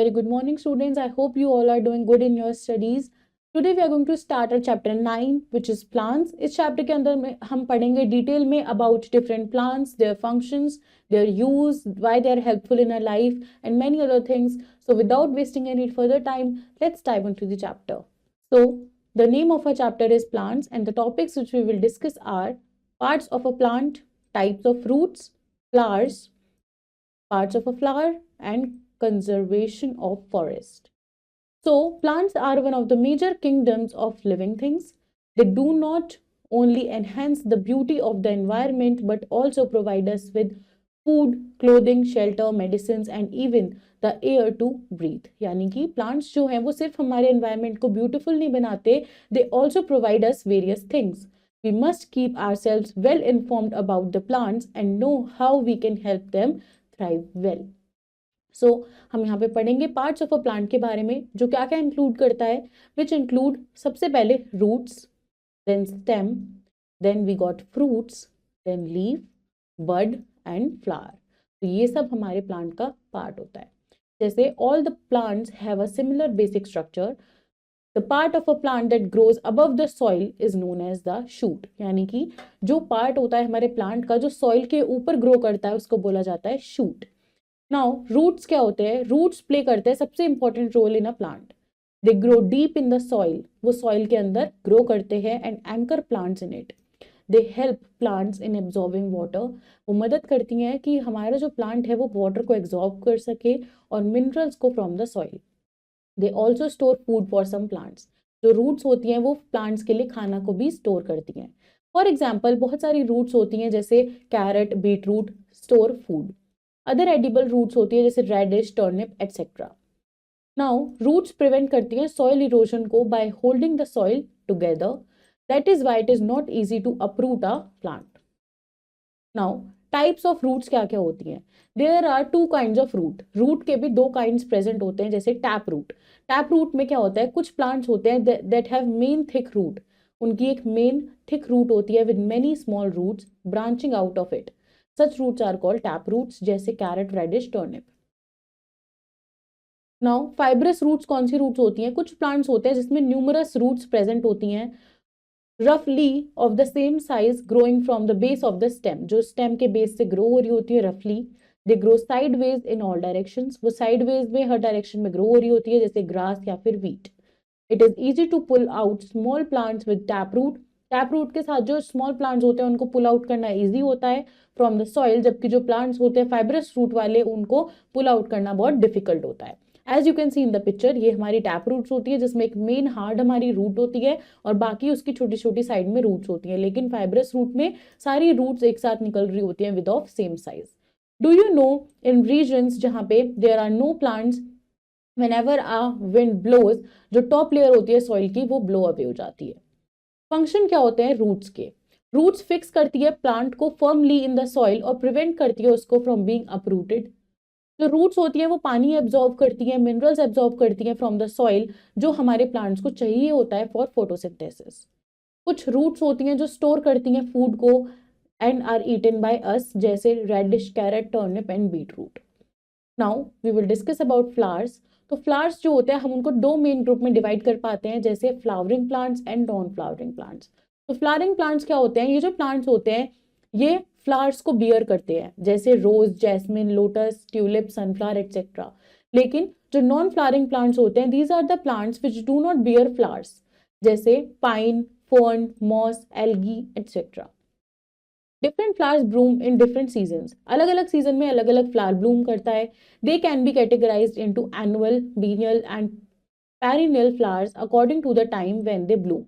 very good morning, students. I hope you all are doing good in your studies. Today we are going to start our chapter 9, which is plants. इस chapter के अंदर में हम पढ़ेंगे detail में about different plants, their functions, their use, why they are helpful in our life, and many other things. So without wasting any further time, let's dive into the chapter. So the name of our chapter is plants, and the topics which we will discuss are parts of a plant, types of roots, flowers, parts of a flower, and conservation of forest. So plants are one of the major kingdoms of living things. They do not only enhance the beauty of the environment but also provide us with food, clothing, shelter, medicines and even the air to breathe. यानी कि plants जो हैं वो सिर्फ हमारे environment को beautiful नहीं बनाते, they also provide us various things. We must keep ourselves well informed about the plants and know how we can help them thrive well. सो हम यहाँ पे पढ़ेंगे पार्ट्स ऑफ अ प्लांट के बारे में, जो क्या क्या इंक्लूड करता है, विच इंक्लूड सबसे पहले roots, then stem, then we got fruits, then leaf, bud and flower. तो ये सब हमारे प्लांट का पार्ट होता है. जैसे all the plants have a similar basic structure. The part of a plant that grows above the soil is known as the shoot. यानी कि जो पार्ट होता है हमारे प्लांट का जो सॉइल के ऊपर ग्रो करता है उसको बोला जाता है शूट. नाउ रूट्स क्या होते हैं? रूट्स प्ले करते हैं सबसे important role in a plant. They grow deep in the soil. वो सॉइल के अंदर ग्रो करते हैं and anchor plants in it. They help plants in absorbing water. वो मदद करती हैं कि हमारा जो प्लांट है वो वाटर को एब्जॉर्ब कर सके और मिनरल्स को from the soil. They also store food for some plants. जो रूट्स होती हैं वो प्लांट्स के लिए खाना को भी स्टोर करती हैं. फॉर एग्जाम्पल बहुत सारी रूट्स होती हैं जैसे carrot, beetroot store food. Other edible roots होती है जैसे radish, turnip etcetera. Now roots prevent करती हैं सॉइल इरोजन को by holding the soil together. That is why it is not easy to uproot a plant. Now types of roots क्या क्या होती हैं? There are two kinds of root. Root के भी दो काइंड्स प्रेजेंट होते हैं. जैसे टैप रूट. टैप रूट में क्या होता है, कुछ प्लांट्स होते हैं that have main thick root. उनकी एक मेन थिक रूट होती है with many small roots branching out of it. Such roots are called tap roots, जैसे carrot, radish, turnip. Now fibrous roots कौन सी रूट्स होती हैं? कुछ प्लांट्स होते हैं जिसमें न्यूमरस रूट्स प्रेजेंट होती हैं रफली of the same size growing from the base of the stem. जो स्टेम के बेस से ग्रो हो रही होती है रफली. They grow sideways in all directions. वो साइडवेज में हर डायरेक्शन में ग्रो हो रही होती है जैसे ग्रास या फिर wheat. It is easy to pull out small plants with tap root. Tap root के साथ जो स्मॉल प्लांट्स होते हैं उनको पुल आउट करना इजी होता है फ्रॉम द सॉइल, जबकि जो प्लांट्स होते हैं फाइब्रस रूट वाले उनको पुल आउट करना बहुत डिफिकल्ट होता है. As you can see in the picture, ये हमारी टैप रूट्स होती है जिसमें एक मेन हार्ड हमारी रूट होती है और बाकी उसकी छोटी छोटी साइड में रूट्स होती हैं. लेकिन फाइब्रस रूट में सारी रूट्स एक साथ निकल रही होती हैं with of same size. Do you know in regions जहां पे there are no plants, whenever a wind blows, जो टॉप लेयर होती है सॉइल की वो ब्लो अवे हो जाती है. फंक्शन क्या होते हैं रूट्स के? रूट्स फिक्स करती है प्लांट को फर्मली इन द सॉइल और प्रिवेंट करती है उसको फ्रॉम बीइंग अपरूटेड. जो रूट्स होती है वो पानी एब्जॉर्ब करती है, मिनरल्स एब्जॉर्ब करती है फ्रॉम द सॉइल, जो हमारे प्लांट्स को चाहिए होता है फॉर फोटोसिंथेसिस. कुछ रूट्स होती हैं जो स्टोर करती हैं फूड को and are eaten by us, जैसे radish, carrot, turnip and beetroot. Now we will discuss about flowers. तो फ्लावर्स जो होते हैं हम उनको दो मेन ग्रुप में डिवाइड कर पाते हैं, जैसे flowering plants and non flowering plants. तो फ्लावरिंग प्लांट्स क्या होते हैं? ये जो प्लांट्स होते हैं ये फ्लावर्स को बियर करते हैं, जैसे rose, jasmine, lotus, tulip, sunflower etcetera. लेकिन जो नॉन फ्लावरिंग प्लांट्स होते हैं these are the plants which do not bear flowers, जैसे pine, fern, moss, algae etcetera. Different flowers bloom in different seasons. अलग अलग सीजन में अलग अलग फ्लावर ब्लूम करता है. They can be categorised into annual, biennial and perennial flowers according to the time when they bloom.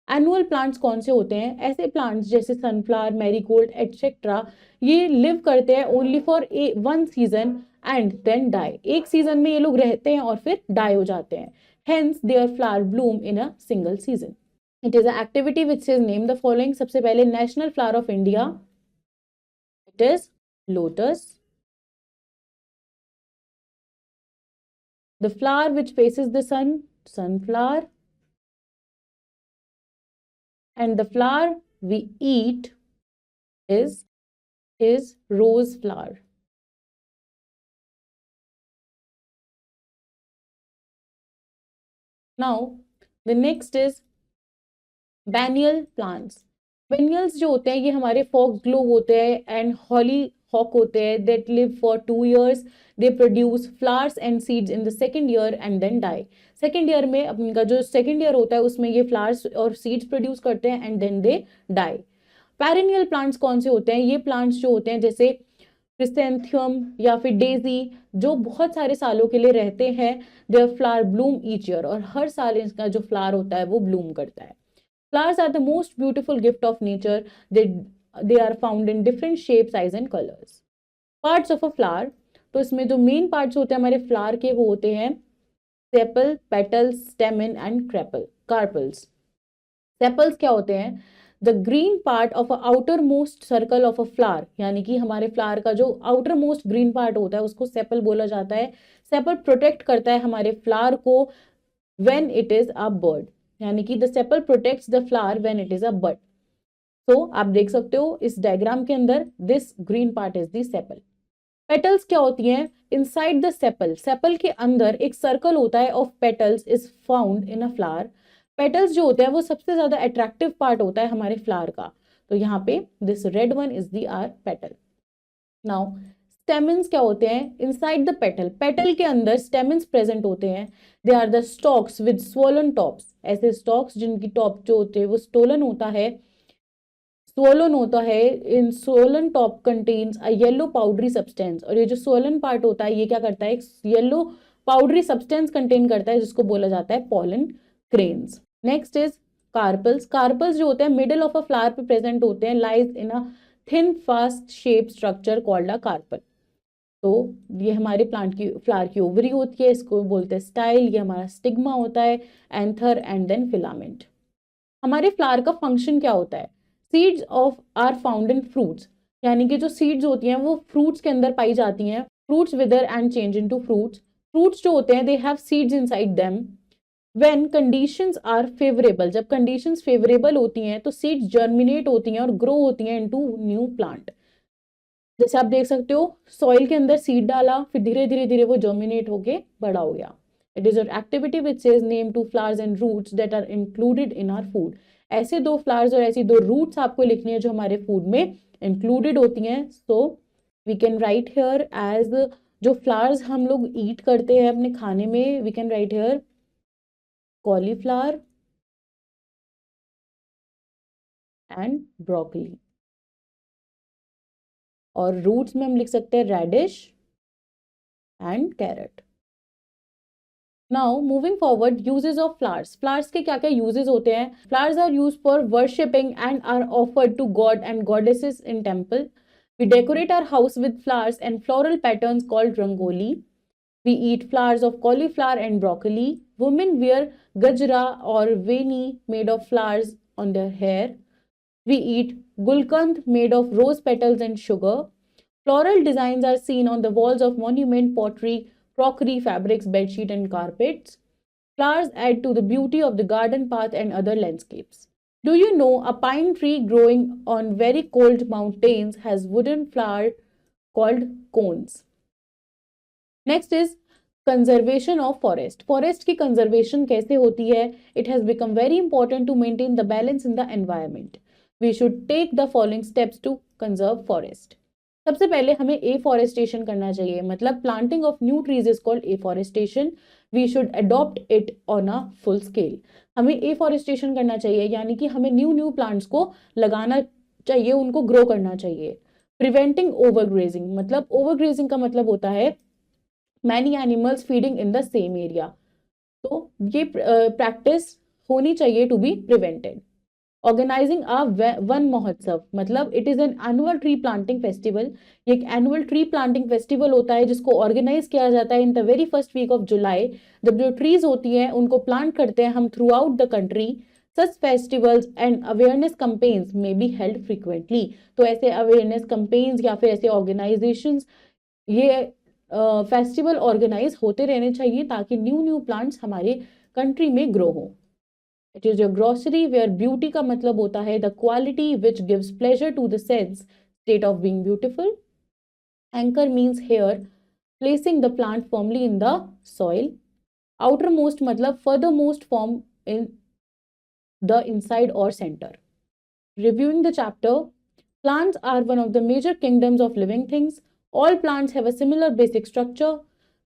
Annual plants कौन से होते हैं? ऐसे प्लांट्स जैसे सनफ्लावर, मैरीगोल्ड एटसेट्रा, ये लिव करते हैं only for one season and then die. एक सीजन में ये लोग रहते हैं और फिर डाई हो जाते हैं. Hence their flower bloom in a single season. It is an activity which says name the following. सबसे पहले national flower of India. It is lotus. The flower which faces the sun, sunflower. And the flower we eat is rose flower. Now the next is biennial plants. Biennials जो होते हैं ये हमारे fox glove होते हैं and Holly hoc होते हैं that live for 2 years। They produce flowers and seeds in the second year and then die. Second year में उनका जो सेकेंड ईयर होता है उसमें ये फ्लावर्स और सीड्स प्रोड्यूस करते हैं and then they die. Perennial plants कौन से होते हैं? ये प्लांट्स जो होते हैं जैसे क्रिसेंथियम या फिर डेजी, जो बहुत सारे सालों के लिए रहते हैं। Their flower bloom each year, और हर साल इसका जो फ्लावर होता है वो ब्लूम करता है। Flowers are the most beautiful gift of nature. They are found in different shapes, size and colors. Parts of a flower, तो इसमें जो मेन पार्ट्स होते हैं हमारे फ्लावर के वो होते हैं sepal, petals, स्टेमन and carpals. Sepals क्या होते हैं? The green part of outer most circle of a flower, यानी कि हमारे फ्लावर का जो आउटर मोस्ट ग्रीन पार्ट होता है उसको सेपल बोला जाता है। सेपल प्रोटेक्ट करता है हमारे फ्लावर को when it is a bird, यानी कि the sepal protects the flower when it is a bird. तो आप देख सकते हो इस डायग्राम के अंदर this green part is the sepal. Petals क्या होती हैं? इनसाइड द सेपल, सेपल के अंदर एक सर्कल होता है of petals is found in a flower. Petals जो होते हैं वो सबसे ज्यादा अट्रैक्टिव पार्ट होता है हमारे फ्लावर का। तो यहाँ पे this red one is the R petal. Now stamens क्या होते हैं? इनसाइड द पेटल, पेटल के अंदर स्टेमन्स प्रेजेंट होते हैं। They are the stalks with swollen tops, ऐसे स्टॉक्स जिनकी टॉप जो होते हैं वो स्टोलन होता है, स्वोलन होता है। इन swollen top contains a yellow powdery substance, और ये जो स्वोलन पार्ट होता है ये क्या करता है? येलो पाउडरी सब्सटेंस कंटेन करता है जिसको बोला जाता है pollen grains. Next is carpels. Carpels जो होते हैं मिडिल ऑफ अ फ्लावर पे प्रेजेंट होते हैं, lies in a thin fast shape structure called a carpel. तो ये हमारे प्लांट की फ्लावर की ओवरी होती है, इसको बोलते हैं स्टाइल। ये हमारा स्टिग्मा होता है, एंथर एंड देन फिलामेंट। हमारे फ्लावर का फंक्शन क्या होता है? Seeds of are found in fruits, यानी कि जो सीड्स होती हैं वो फ्रूट्स के अंदर पाई जाती हैं। Fruits wither and change into fruits. Fruits जो होते हैं they have seeds inside them. When conditions are favourable, जब कंडीशंस फेवरेबल होती हैं तो सीड्स जर्मिनेट होती हैं और ग्रो होती हैं इनटू न्यू प्लांट। जैसे आप देख सकते हो सॉइल के अंदर सीड डाला, फिर धीरे धीरे धीरे वो जर्मिनेट होके बड़ा हो गया। It is an activity which says name to flowers and roots that are included in our food. ऐसे दो फ्लावर्स और ऐसी दो रूट्स आपको लिखनी है जो हमारे फूड में इंक्लूडेड होती हैं। So we can write here as जो फ्लावर्स हम लोग ईट करते हैं अपने खाने में, we can write here cauliflower and broccoli, और रूट्स में हम लिख सकते हैं radish and carrot. Now moving forward, uses of flowers. Flowers के क्या क्या यूजेस होते हैं? Flowers are use for worshipping and are offered to god and goddesses in temple. We decorate our house with flowers and floral patterns called rangoli. We eat flowers of cauliflower and broccoli. Women wear gajra or veni made of flowers on their hair. We eat gulkand made of rose petals and sugar. Floral designs are seen on the walls of monument, pottery, crockery, fabrics, bedsheet and carpets. Flowers add to the beauty of the garden path and other landscapes. Do you know a pine tree growing on very cold mountains has wooden flower called cones? Next is conservation of forest. Forest की conservation कैसे होती है? It has become very important to maintain the balance in the environment. We should take the following steps to conserve forest. सबसे पहले हमें afforestation करना चाहिए, मतलब planting of new trees is called afforestation. We should adopt it on a full scale. हमें afforestation करना चाहिए, यानी कि हमें न्यू न्यू प्लांट्स को लगाना चाहिए, उनको ग्रो करना चाहिए। प्रिवेंटिंग ओवरग्रेजिंग, मतलब ओवरग्रेजिंग का मतलब होता है many animals feeding in the same area. तो ये प्रैक्टिस होनी चाहिए to be prevented. Organising a Van Mahotsav, मतलब it is an annual tree planting festival. ये एक एनुअल ट्री प्लांटिंग फेस्टिवल होता है जिसको ऑर्गेनाइज किया जाता है in the very first week of July. जब जो ट्रीज होती हैं उनको प्लांट करते हैं हम through out the country. Such festivals and awareness companies may be held frequently. तो ऐसे अवेयरनेस कंपेन्स या फिर ऐसे ऑर्गेनाइजेशंस, ये फेस्टिवल ऑर्गेनाइज होते रहने चाहिए ताकि न्यू न्यू प्लांट्स हमारे कंट्री में ग्रो हो। It is your grocery where beauty का मतलब होता है the quality which gives pleasure to the sense state of being beautiful. Anchor means here placing the plant firmly in the soil. outermost matlab furthermost form in the inside or center. Reviewing the chapter, plants are one of the major kingdoms of living things. All plants have a similar basic structure.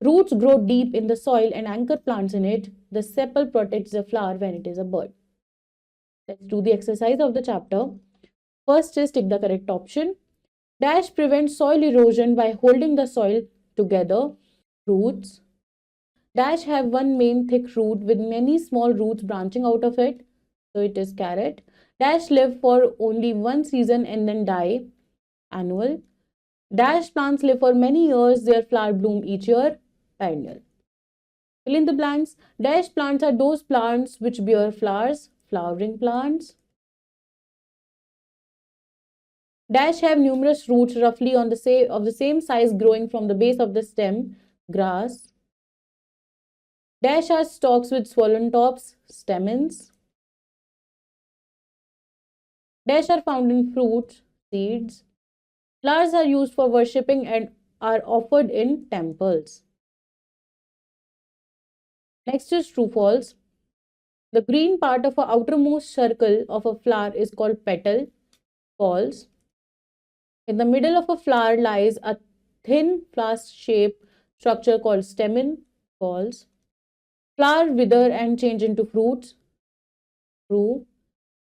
Roots grow deep in the soil and anchor plants in it. The sepal protects the flower when it is a bud. Let's do the exercise of the chapter. First is tick the correct option. Dash prevents soil erosion by holding the soil together. Roots. Dash have one main thick root with many small roots branching out of it. So it is carrot. Dash live for only one season and then die. Annual. Dash plants live for many years. Their flower bloom each year. Perennial. Fill in the blanks. Dash plants are those plants which bear flowers. Flowering plants. Dash have numerous roots roughly of the same size growing from the base of the stem. Grass. Dash are stalks with swollen tops. Stamens. Dash are found in fruits. Seeds. Flowers are used for worshipping and are offered in temples. Next is true false. The green part of the outermost circle of a flower is called petal. False. In the middle of a flower lies a thin flask-shaped structure called stamen. False. Flower wither and change into fruits. True.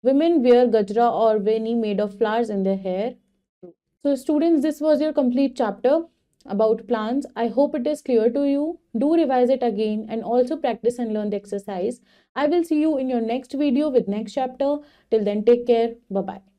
Women wear gajra or veni made of flowers in their hair. True. So students, this was your complete chapter about plants. I hope it is clear to you. Do revise it again and also practice and learn the exercise. I will see you in your next video with next chapter. Till then, take care. Bye-bye.